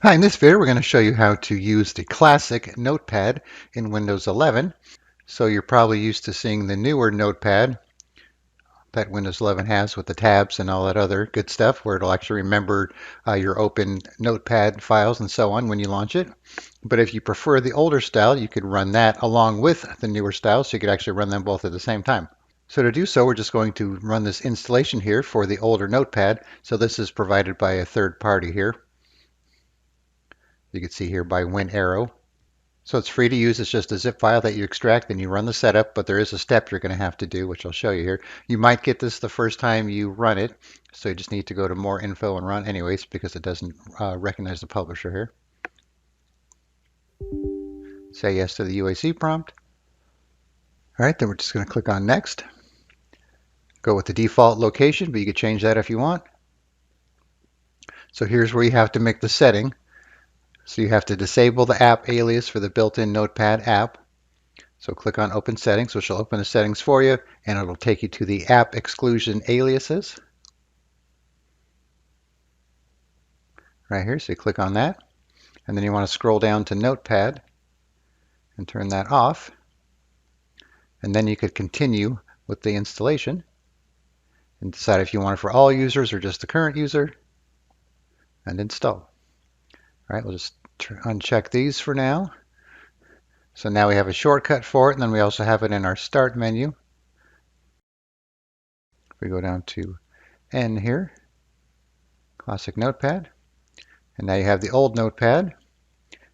Hi, in this video we're going to show you how to use the classic Notepad in Windows 11. So you're probably used to seeing the newer Notepad that Windows 11 has with the tabs and all that other good stuff where it'll actually remember your open Notepad files and so on when you launch it. But if you prefer the older style, you could run that along with the newer style, so you could actually run them both at the same time. So to do so, we're just going to run this installation here for the older Notepad. So this is provided by a third party here. You can see here by WinArrow. So it's free to use. It's just a zip file that you extract and you run the setup, but there is a step you're going to have to do, which I'll show you here. You might get this the first time you run it, so you just need to go to more info and run anyways because it doesn't recognize the publisher here. Say yes to the UAC prompt. All right, then we're just going to click on next. Go with the default location, but you could change that if you want. So here's where you have to make the setting. So you have to disable the app alias for the built-in Notepad app. So click on Open Settings, which will open the settings for you, and it'll take you to the app exclusion aliases. Right here, so you click on that. And then you want to scroll down to Notepad and turn that off. And then you could continue with the installation and decide if you want it for all users or just the current user, and install. All right, we'll just uncheck these for now. So now we have a shortcut for it, and then we also have it in our Start menu. If we go down to N here, Classic Notepad, and now you have the old Notepad.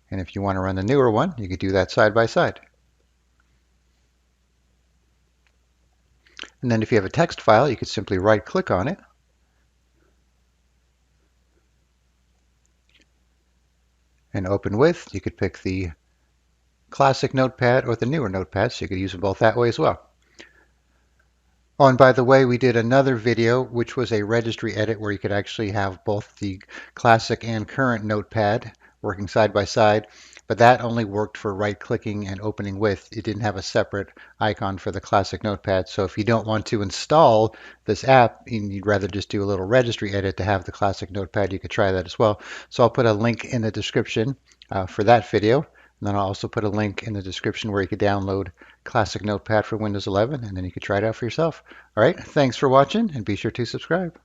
And if you want to run the newer one, you could do that side by side. And then if you have a text file, you could simply right-click on it. And open with, you could pick the classic Notepad or the newer Notepad, so you could use them both that way as well. Oh, and by the way, we did another video, which was a registry edit where you could actually have both the classic and current Notepad working side by side, but that only worked for right-clicking and opening with. It didn't have a separate icon for the classic Notepad. So if you don't want to install this app and you'd rather just do a little registry edit to have the classic Notepad, you could try that as well. So I'll put a link in the description for that video. And then I'll also put a link in the description where you could download Classic Notepad for Windows 11, and then you could try it out for yourself. All right, thanks for watching, and be sure to subscribe.